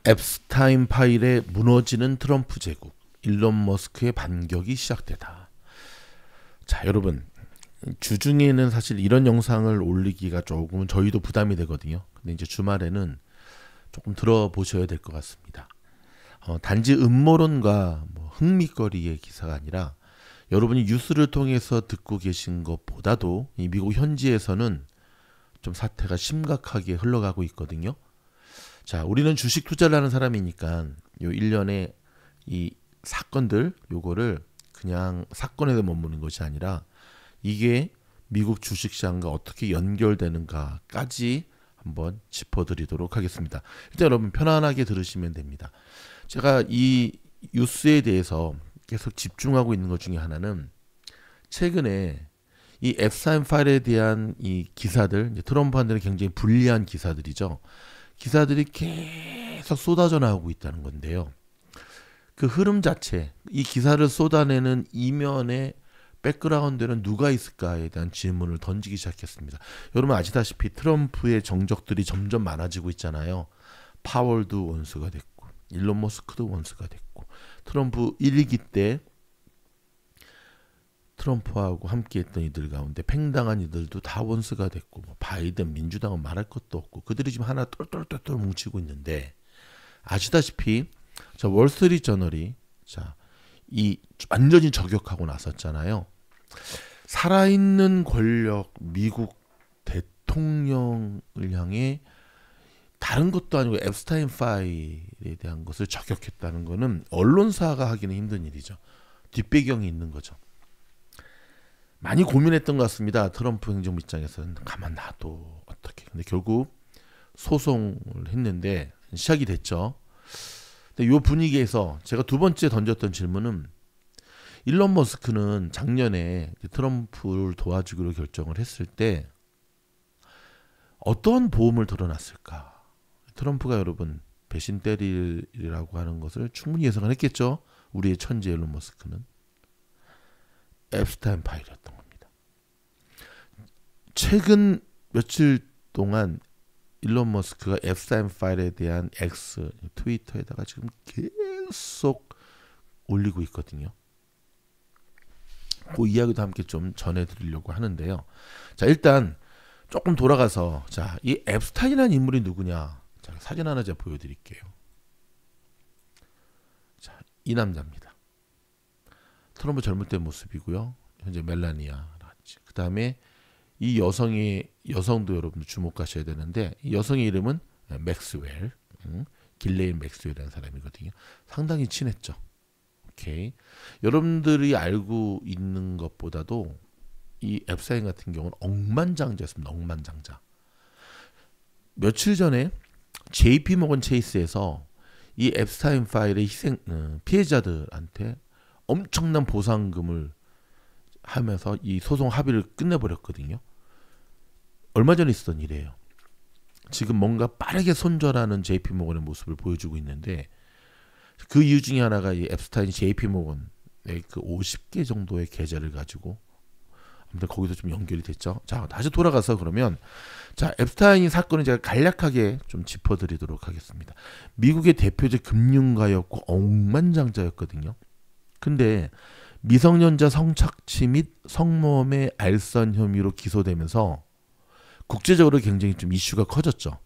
앱스타인 파일에 무너지는 트럼프 제국, 일론 머스크의 반격이 시작되다. 자, 여러분, 주중에는 사실 이런 영상을 올리기가 조금 저희도 부담이 되거든요. 근데 이제 주말에는 조금 들어보셔야 될 것 같습니다. 단지 음모론과 흥미거리의 기사가 아니라 여러분이 뉴스를 통해서 듣고 계신 것보다도 이 미국 현지에서는 좀 사태가 심각하게 흘러가고 있거든요. 자, 우리는 주식 투자를 하는 사람이니까 요 일련의 이 사건들 요거를 그냥 사건에 머무는 것이 아니라 이게 미국 주식시장과 어떻게 연결되는가까지 한번 짚어드리도록 하겠습니다. 일단 여러분 편안하게 들으시면 됩니다. 제가 이 뉴스에 대해서 계속 집중하고 있는 것 중에 하나는 최근에 이 앱스타인 파일에 대한 이 기사들, 트럼프한테는 굉장히 불리한 기사들이죠. 기사들이 계속 쏟아져 나오고 있다는 건데요. 그 흐름 자체, 이 기사를 쏟아내는 이면에 백그라운드에는 누가 있을까에 대한 질문을 던지기 시작했습니다. 여러분 아시다시피 트럼프의 정적들이 점점 많아지고 있잖아요. 파월도 원수가 됐고 일론 머스크도 원수가 됐고 트럼프 1기때 트럼프하고 함께했던 이들 가운데 팽당한 이들도 다 원수가 됐고 바이든 민주당은 말할 것도 없고 그들이 지금 하나 똘똘똘똘 뭉치고 있는데 아시다시피 자 월스트리트저널이 이 완전히 저격하고 나섰잖아요. 살아있는 권력 미국 대통령을 향해 다른 것도 아니고 앱스타인 파일에 대한 것을 저격했다는 것은 언론사가 하기는 힘든 일이죠. 뒷배경이 있는 거죠. 많이 고민했던 것 같습니다. 트럼프 행정부 입장에서는 가만 놔도 어떻게. 근데 결국 소송을 했는데 시작이 됐죠. 근데 이 분위기에서 제가 두 번째 던졌던 질문은 일론 머스크는 작년에 트럼프를 도와주기로 결정을 했을 때 어떤 보험을 들어놨을까? 트럼프가 여러분 배신 때리라고 하는 것을 충분히 예상을 했겠죠. 우리의 천재 일론 머스크는. 앱스타인 파일이었던 겁니다. 최근 며칠 동안 일론 머스크가 앱스타인 파일에 대한 X 트위터에다가 지금 계속 올리고 있거든요. 그 이야기도 함께 좀 전해드리려고 하는데요. 자, 일단 조금 돌아가서 이 앱스타인이라는 인물이 누구냐? 자, 사진 하나 제가 보여드릴게요. 자, 이 남자입니다. 트럼프 젊을 때 모습이고요. 현재 멜라니아 나왔지. 그 다음에 이 여성도 여러분들 주목하셔야 되는데 이 여성의 이름은 맥스웰, 길레인 맥스웰이라는 사람이거든요. 상당히 친했죠. 오케이. 여러분들이 알고 있는 것보다도 이 앱스타인 같은 경우는 억만장자였습니다. 억만장자. 며칠 전에 JP 모건 체이스에서 이 앱스타인 파일의 피해자들한테 엄청난 보상금을 하면서 이 소송 합의를 끝내버렸거든요. 얼마 전에 있었던 일이에요. 지금 뭔가 빠르게 손절하는 JP모건의 모습을 보여주고 있는데 그 이유 중에 하나가 이 앱스타인이 JP모건의 그 50개 정도의 계좌를 가지고 아무튼 거기서 좀 연결이 됐죠. 자, 다시 돌아가서 그러면 앱스타인 사건을 제가 간략하게 좀 짚어드리도록 하겠습니다. 미국의 대표적 금융가였고 억만장자였거든요. 근데 미성년자 성착취 및 성모범의 알선 혐의로 기소되면서 국제적으로 굉장히 좀 이슈가 커졌죠.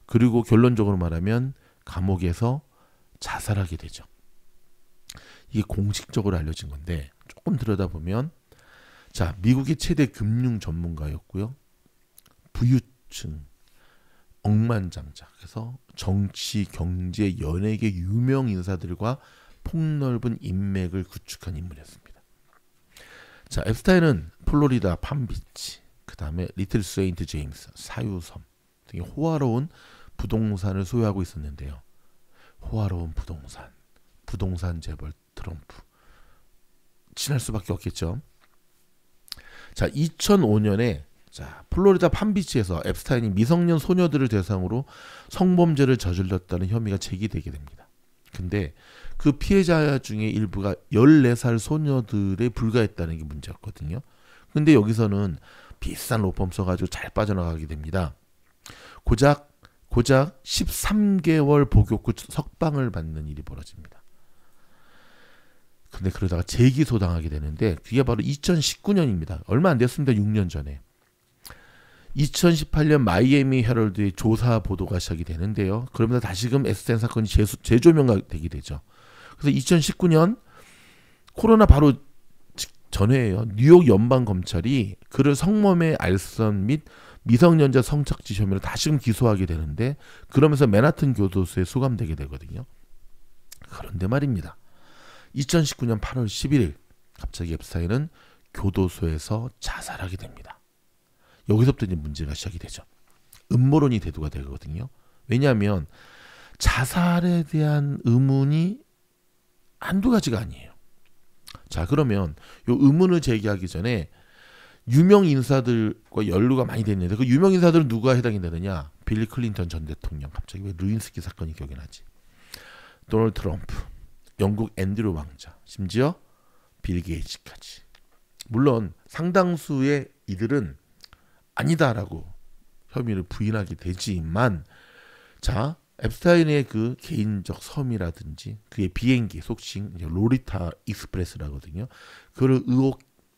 그리고 결론적으로 말하면 감옥에서 자살하게 되죠. 이게 공식적으로 알려진 건데 조금 들여다보면 미국의 최대 금융 전문가였고요. 부유층, 억만장자, 그래서 정치, 경제, 연예계 유명 인사들과 폭넓은 인맥을 구축한 인물이었습니다. 앱스타인은 플로리다 팜비치, 그 다음에 리틀 세인트 제임스, 사유섬 등의 호화로운 부동산을 소유하고 있었는데요. 호화로운 부동산 재벌 트럼프. 친할 수밖에 없겠죠. 2005년에 플로리다 팜비치에서 앱스타인이 미성년 소녀들을 대상으로 성범죄를 저질렀다는 혐의가 제기되게 됩니다. 근데 그 피해자 중에 일부가 14살 소녀들에 불과했다는 게 문제였거든요. 근데 여기서는 비싼 로펌 써가지고 잘 빠져나가게 됩니다. 고작 고작 13개월 복역 후 석방을 받는 일이 벌어집니다. 근데 그러다가 재기소당하게 되는데 그게 바로 2019년입니다. 얼마 안 됐습니다. 6년 전에. 2018년 마이애미 헤럴드의 조사 보도가 시작이 되는데요. 그러면서 다시금 앱스타인 사건이 재조명가 되게 되죠. 그래서 2019년 코로나 바로 전에요. 뉴욕 연방검찰이 그를 성범죄 알선 및 미성년자 성착취 혐의로 다시금 기소하게 되는데 그러면서 맨하튼 교도소에 수감되게 되거든요. 그런데 말입니다. 2019년 8월 11일 갑자기 앱스타인은 교도소에서 자살하게 됩니다. 여기서부터 이제 문제가 시작이 되죠. 음모론이 대두가 되거든요. 왜냐하면 자살에 대한 의문이 한두 가지가 아니에요. 자, 그러면 이 의문을 제기하기 전에 유명 인사들과 연루가 많이 됐는데 그 유명 인사들은 누가 해당이 되느냐? 빌리 클린턴 전 대통령, 갑자기 왜 루인스키 사건이 기억이 나지? 도널드 트럼프, 영국 앤드류 왕자, 심지어 빌 게이츠까지. 물론 상당수의 이들은 아니다라고 혐의를 부인하게 되지만, 자, 앱스타인의 그 개인적 섬이라든지 그의 비행기 속칭 로리타 익스프레스라거든요. 그를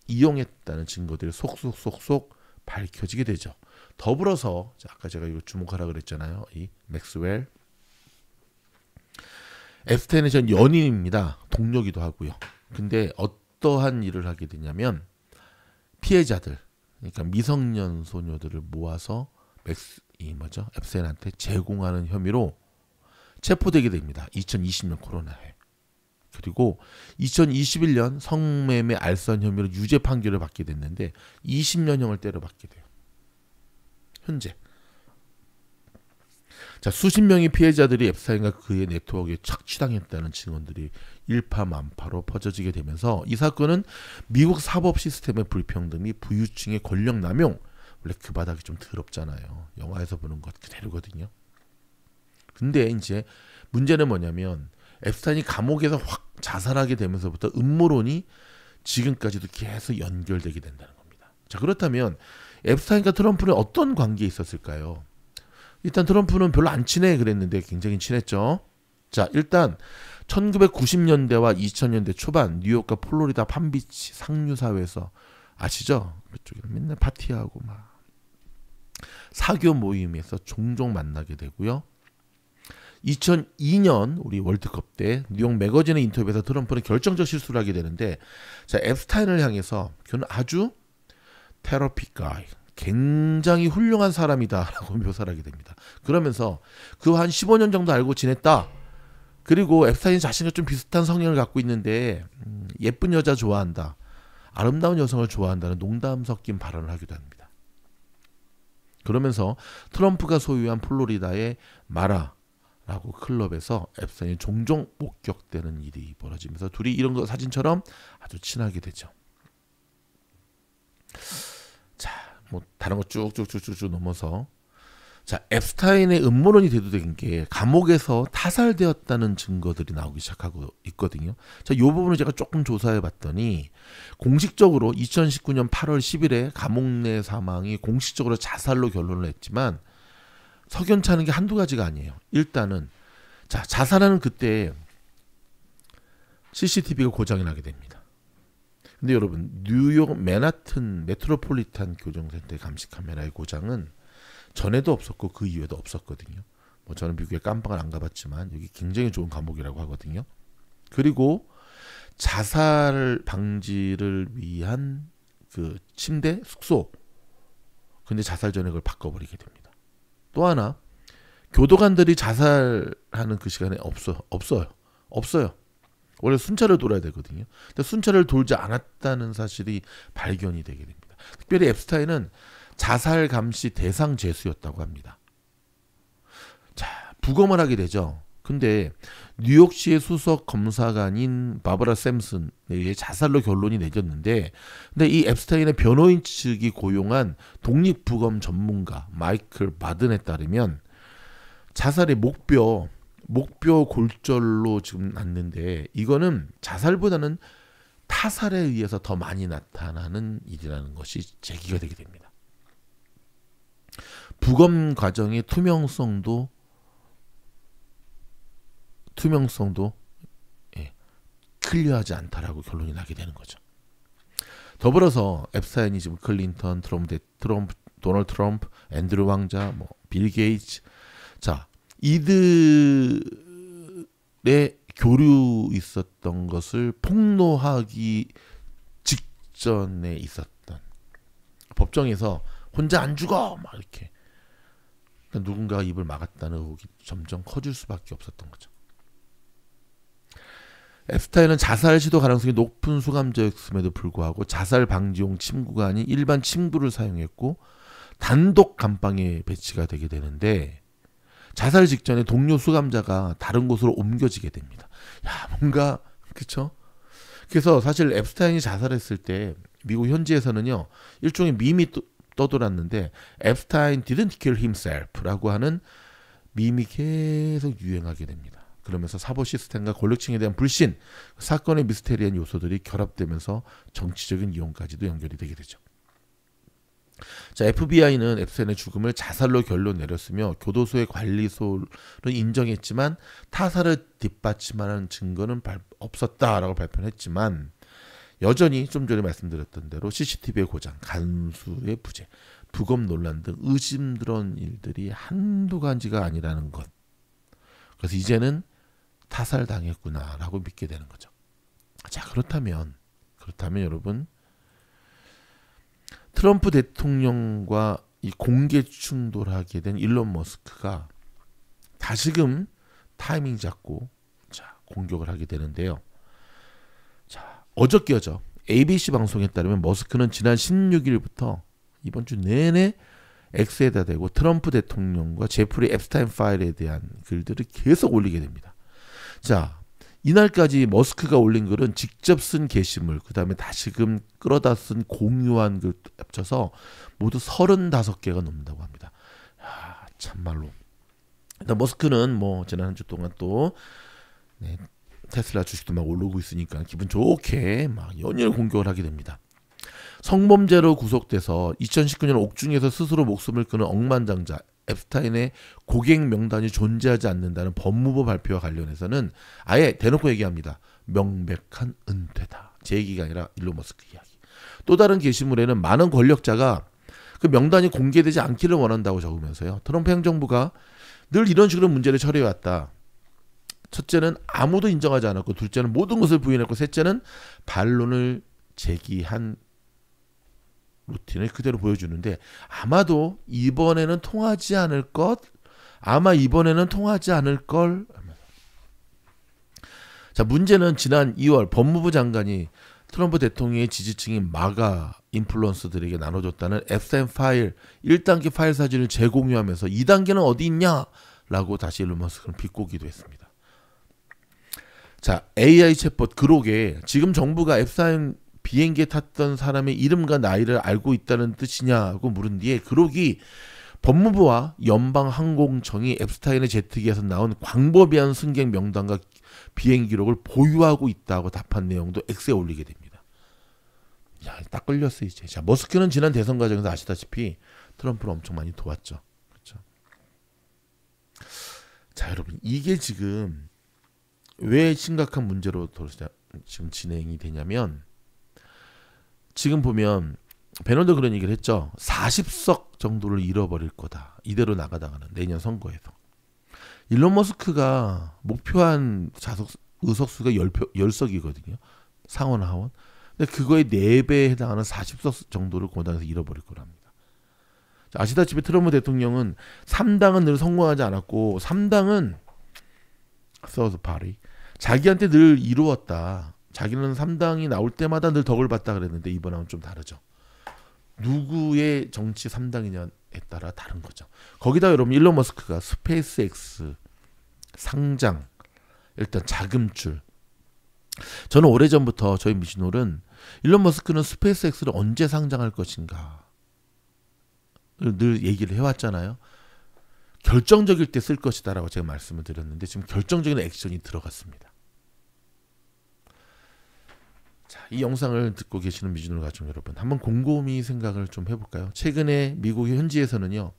이용했다는 증거들이 속속속속 밝혀지게 되죠. 더불어서 아까 제가 이거 주목하라 그랬잖아요. 이 맥스웰 앱스타인은 전 연인입니다. 동료기도 하고요. 근데 어떠한 일을 하게 되냐면 피해자들, 그러니까 미성년 소녀들을 모아서 앱스타인한테 제공하는 혐의로 체포되게 됩니다. 2020년 코로나에. 그리고 2021년 성매매 알선 혐의로 유죄 판결을 받게 됐는데 20년형을 때려받게 돼요. 현재. 자, 수십 명의 피해자들이 앱스타인과 그의 네트워크에 착취당했다는 증언들이 일파만파로 퍼져지게 되면서 이 사건은 미국 사법 시스템의 불평등 및 부유층의 권력 남용, 원래 그 바닥이 좀 더럽잖아요. 영화에서 보는 것 그대로거든요. 근데 이제 문제는 뭐냐면 앱스타인이 감옥에서 확 자살하게 되면서부터 음모론이 지금까지도 계속 연결되게 된다는 겁니다. 자, 그렇다면 앱스타인과 트럼프는 어떤 관계에 있었을까요? 일단 트럼프는 별로 안 친해 그랬는데 굉장히 친했죠. 자, 일단 1990년대와 2000년대 초반 뉴욕과 플로리다 palm비치 상류사회에서 아시죠? 그쪽에 맨날 파티하고 막 사교 모임에서 종종 만나게 되고요. 2002년 우리 월드컵 때 뉴욕 매거진의 인터뷰에서 트럼프는 결정적 실수를 하게 되는데, 자, 앱스타인을 향해서 그는 아주 테러피 가이, 굉장히 훌륭한 사람이다라고 묘사를 하게 됩니다. 그러면서 그 한 15년 정도 알고 지냈다. 그리고 앱스타인이 자신과 좀 비슷한 성향을 갖고 있는데 예쁜 여자 좋아한다, 아름다운 여성을 좋아한다는 농담 섞인 발언을 하기도 합니다. 그러면서 트럼프가 소유한 플로리다의 마라라고 클럽에서 앱스타인이 종종 목격되는 일이 벌어지면서 둘이 이런 거 사진처럼 아주 친하게 되죠. 자, 뭐 다른 거 쭉쭉쭉쭉 넘어서, 자, 앱스타인의 음모론이 대두된 게 감옥에서 타살되었다는 증거들이 나오기 시작하고 있거든요. 자, 이 부분을 제가 조금 조사해 봤더니 공식적으로 2019년 8월 10일에 감옥 내 사망이 공식적으로 자살로 결론을 냈지만 석연치 않은 게 한두 가지가 아니에요. 일단은 자, 자살하는 그때 CCTV가 고장이 나게 됩니다. 근데 여러분, 뉴욕 맨하튼 메트로폴리탄 교정센터의 감시 카메라의 고장은 전에도 없었고 그 이후에도 없었거든요. 뭐 저는 미국에 깜빵을 안 가봤지만 여기 굉장히 좋은 감옥이라고 하거든요. 그리고 자살 방지를 위한 그 침대 숙소, 근데 자살 전에 그걸 바꿔버리게 됩니다. 또 하나, 교도관들이 자살하는 그 시간에 없어요. 원래 순찰을 돌아야 되거든요. 근데 순찰을 돌지 않았다는 사실이 발견이 되게 됩니다. 특별히 앱스타인은 자살 감시 대상 죄수였다고 합니다. 자, 부검을 하게 되죠. 근데 뉴욕시의 수석 검사관인 바버라 샘슨에 의해 자살로 결론이 내졌는데, 근데 이 앱스타인의 변호인 측이 고용한 독립부검 전문가 마이클 바든에 따르면 자살의 목뼈 골절로 지금 났는데 이거는 자살보다는 타살에 의해서 더 많이 나타나는 일이라는 것이 제기가 되게 됩니다. 부검 과정의 투명성도 예, 클리어하지 않다라고 결론이 나게 되는 거죠. 더불어서 앱스타인이 지금 클린턴, 도널드 트럼프, 앤드류 왕자, 빌 게이츠, 자 이들의 교류 있었던 것을 폭로하기 직전에 있었던 법정에서 혼자 안 죽어 막 이렇게 그러니까 누군가가 입을 막았다는 의혹이 점점 커질 수밖에 없었던 거죠. 앱스타인은 자살 시도 가능성이 높은 수감자였음에도 불구하고 자살 방지용 침구가 아닌 일반 침구를 사용했고 단독 감방에 배치가 되게 되는데 자살 직전에 동료 수감자가 다른 곳으로 옮겨지게 됩니다. 야, 뭔가 그렇죠? 그래서 사실 앱스타인이 자살했을 때 미국 현지에서는요 일종의 밈이 떠돌았는데 앱스타인 didn't kill himself라고 하는 밈이 계속 유행하게 됩니다. 그러면서 사법 시스템과 권력층에 대한 불신, 사건의 미스테리한 요소들이 결합되면서 정치적인 이용까지도 연결이 되게 되죠. 자, FBI는 앱스타인의 죽음을 자살로 결론 내렸으며 교도소의 관리소를 인정했지만 타살을 뒷받침하는 증거는 없었다라고 발표했지만 여전히 좀 전에 말씀드렸던 대로 CCTV의 고장, 간수의 부재, 부검 논란 등 의심스러운 일들이 한두 가지가 아니라는 것. 그래서 이제는 타살당했구나라고 믿게 되는 거죠. 자, 그렇다면 여러분 트럼프 대통령과 이 공개 충돌하게 된 일론 머스크가 다시금 타이밍 잡고 자, 공격을 하게 되는데요. 자, 어저께죠. ABC 방송에 따르면 머스크는 지난 16일부터 이번 주 내내 X에다 대고 트럼프 대통령과 제프리 앱스타인 파일에 대한 글들을 계속 올리게 됩니다. 자, 이날까지 머스크가 올린 글은 직접 쓴 게시물, 그 다음에 다시금 끌어다 쓴 공유한 글 합쳐서 모두 35개가 넘는다고 합니다. 야, 참말로. 일단 머스크는 지난 한 주 동안 또 테슬라 주식도 막 오르고 있으니까 기분 좋게 막 연일 공격을 하게 됩니다. 성범죄로 구속돼서 2019년 옥중에서 스스로 목숨을 끊은 억만장자 앱스타인의 고객 명단이 존재하지 않는다는 법무부 발표와 관련해서는 아예 대놓고 얘기합니다. 명백한 은퇴다. 제 얘기가 아니라 일론 머스크 이야기. 또 다른 게시물에는 많은 권력자가 그 명단이 공개되지 않기를 원한다고 적으면서요. 트럼프 행정부가 늘 이런 식으로 문제를 처리해왔다. 첫째는 아무도 인정하지 않았고, 둘째는 모든 것을 부인했고, 셋째는 반론을 제기한 루틴을 그대로 보여주는데 아마도 이번에는 통하지 않을 것, 자, 문제는 지난 2월 법무부 장관이 트럼프 대통령의 지지층인 마가 인플루언서들에게 나눠줬다는 앱스타인 파일 1단계 파일 사진을 재공유하면서 2단계는 어디 있냐? 라고 다시 일론 머스크는 비꼬기도 했습니다. 자, AI 챗봇 그록에 지금 정부가 앱스타인 비행기에 탔던 사람의 이름과 나이를 알고 있다는 뜻이냐고 물은 뒤에 그록이 법무부와 연방항공청이 앱스타인의 제트기에서 나온 광범위한 승객 명단과 비행 기록을 보유하고 있다고 답한 내용도 X에 올리게 됩니다. 야, 딱 걸렸어 이제. 자, 머스크는 지난 대선 과정에서 아시다시피 트럼프를 엄청 많이 도왔죠. 그렇죠? 자, 여러분, 이게 지금 왜 심각한 문제로 지금 진행이 되냐면, 지금 보면 배너도 그런 얘기를 했죠. 40석 정도를 잃어버릴 거다. 이대로 나가다가는 내년 선거에서. 일론 머스크가 목표한 의석수가 10석이거든요. 상원 하원. 근데 그거의 4배에 해당하는 40석 정도를 공화당에서 잃어버릴 거랍니다. 자, 아시다시피 트럼프 대통령은 3당은 늘 성공하지 않았고 3당은 서드 파리 자기한테 늘 이루었다. 자기는 3당이 나올 때마다 늘 덕을 봤다 그랬는데 이번하고는 좀 다르죠. 누구의 정치 3당이냐에 따라 다른 거죠. 거기다 여러분 일론 머스크가 스페이스X 상장, 일단 자금줄. 저는 오래전부터 저희 미신홀은 일론 머스크는 스페이스X를 언제 상장할 것인가 늘 얘기를 해왔잖아요. 결정적일 때 쓸 것이다라고 제가 말씀을 드렸는데 지금 결정적인 액션이 들어갔습니다. 자, 이 영상을 듣고 계시는 미주노 가족 여러분, 한번 곰곰이 생각을 좀 해볼까요? 최근에 미국 현지에서는요,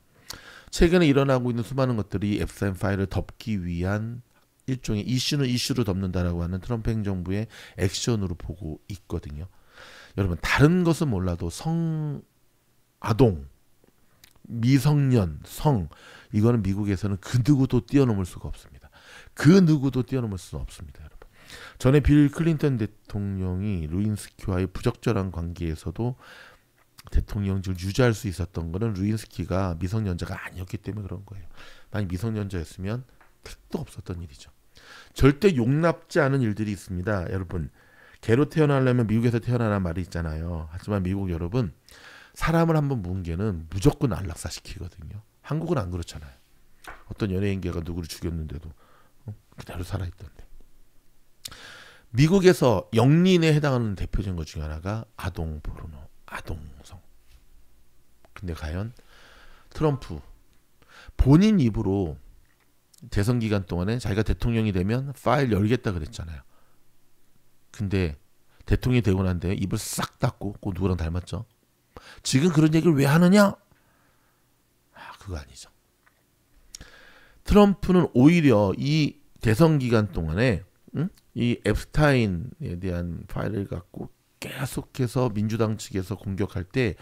최근에 일어나고 있는 수많은 것들이 앱스타인 파일을 덮기 위한 일종의 이슈는 이슈로 덮는다라고 하는 트럼프 행정부의 액션으로 보고 있거든요. 여러분 다른 것은 몰라도 아동, 미성년, 이거는 미국에서는 그 누구도 뛰어넘을 수가 없습니다. 그 누구도 뛰어넘을 수는 없습니다, 여러분. 전에 빌 클린턴 대통령이 루인스키와의 부적절한 관계에서도 대통령직을 유지할 수 있었던 거는 루인스키가 미성년자가 아니었기 때문에 그런 거예요. 만약 미성년자였으면 택도 없었던 일이죠. 절대 용납지 않은 일들이 있습니다. 여러분 개로 태어나려면 미국에서 태어나라는 말이 있잖아요. 하지만 미국 여러분 사람을 한번 뭉개는 무조건 안락사시키거든요. 한국은 안 그렇잖아요. 어떤 연예인계가 누구를 죽였는데도 그대로 살아있던데. 미국에서 영린에 해당하는 대표적인 것 중에 하나가 아동 포르노, 아동성. 근데 과연 트럼프 본인 입으로 대선 기간 동안에 자기가 대통령이 되면 파일 열겠다 그랬잖아요. 근데 대통령이 되고 난 뒤에 입을 싹 닫고 그 누구랑 닮았죠? 지금 그런 얘기를 왜 하느냐? 그거 아니죠. 트럼프는 오히려 이 대선 기간 동안에 이 앱스타인에 대한 파일을 갖고 계속해서 민주당 측에서 공격할 때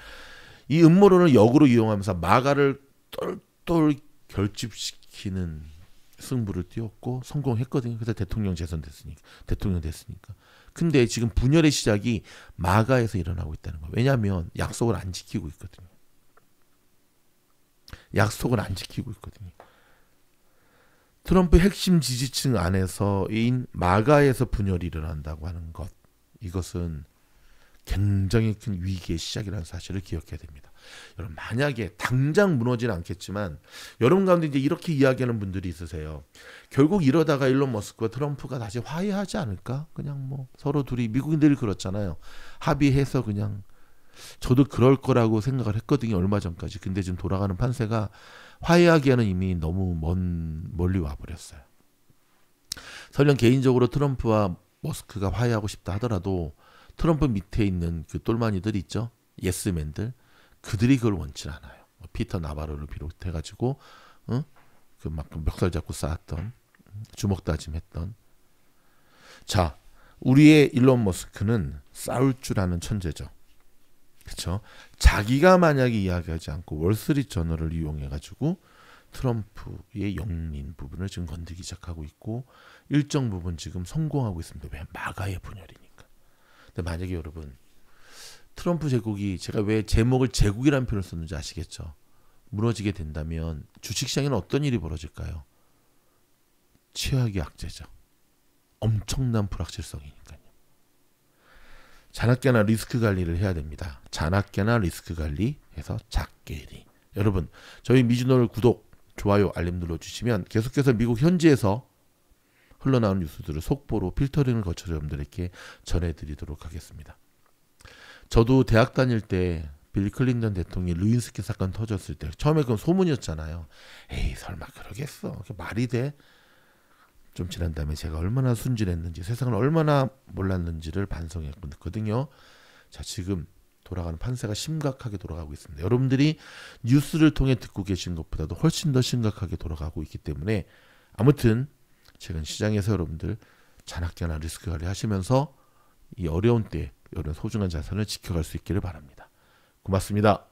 이 음모론을 역으로 이용하면서 마가를 똘똘 결집시키는 승부를 띄웠고 성공했거든요. 그래서 대통령 됐으니까. 근데 지금 분열의 시작이 마가에서 일어나고 있다는 거예요. 왜냐하면 약속을 안 지키고 있거든요. 트럼프 핵심 지지층 안에서인 마가에서 분열이 일어난다고 하는 것. 이것은 굉장히 큰 위기의 시작이라는 사실을 기억해야 됩니다. 여러분 만약에 당장 무너지는 않겠지만 여러분 가운데 이제 이렇게 이야기하는 분들이 있으세요. 결국 이러다가 일론 머스크와 트럼프가 다시 화해하지 않을까? 그냥 뭐 서로 둘이 미국인들이 그렇잖아요. 합의해서 그냥 저도 그럴 거라고 생각을 했거든요. 얼마 전까지. 근데 지금 돌아가는 판세가 화해하기에는 이미 너무 멀리 와버렸어요. 설령 개인적으로 트럼프와 머스크가 화해하고 싶다 하더라도 트럼프 밑에 있는 그 똘마니들 있죠. 예스맨들. 그들이 그걸 원치 않아요. 피터 나바로를 비롯해가지고 그 막 멱살 잡고 쌓았던 주먹 다짐했던. 자, 우리의 일론 머스크는 싸울 줄 아는 천재죠. 그렇죠? 자기가 만약에 이야기하지 않고 월스트리트 저널을 이용해가지고 트럼프의 영린 부분을 지금 건드기 시작하고 있고 일정 부분 지금 성공하고 있습니다. 왜? 마가의 분열이니까. 근데 만약에 여러분 트럼프 제국이 제가 왜 제목을 제국이라는 표현을 썼는지 아시겠죠? 무너지게 된다면 주식시장에는 어떤 일이 벌어질까요? 최악의 악재죠. 엄청난 불확실성이니까요. 자나깨나 리스크 관리를 해야 됩니다. 자나깨나 리스크 관리해서 작게리. 여러분 저희 미주노를 구독, 좋아요, 알림 눌러주시면 계속해서 미국 현지에서 흘러나오는 뉴스들을 속보로 필터링을 거쳐서 여러분들에게 전해드리도록 하겠습니다. 저도 대학 다닐 때 빌 클린턴 대통령이 루인스키 사건 터졌을 때 처음에 그건 소문이었잖아요. 에이 설마 그러겠어. 그게 말이 돼? 좀 지난 다음에 제가 얼마나 순진했는지 세상을 얼마나 몰랐는지를 반성했거든요. 자 지금 돌아가는 판세가 심각하게 돌아가고 있습니다. 여러분들이 뉴스를 통해 듣고 계신 것보다도 훨씬 더 심각하게 돌아가고 있기 때문에 아무튼 최근 시장에서 여러분들 자나깨나 리스크 관리 하시면서 이 어려운 때 이런 소중한 자산을 지켜갈 수 있기를 바랍니다. 고맙습니다.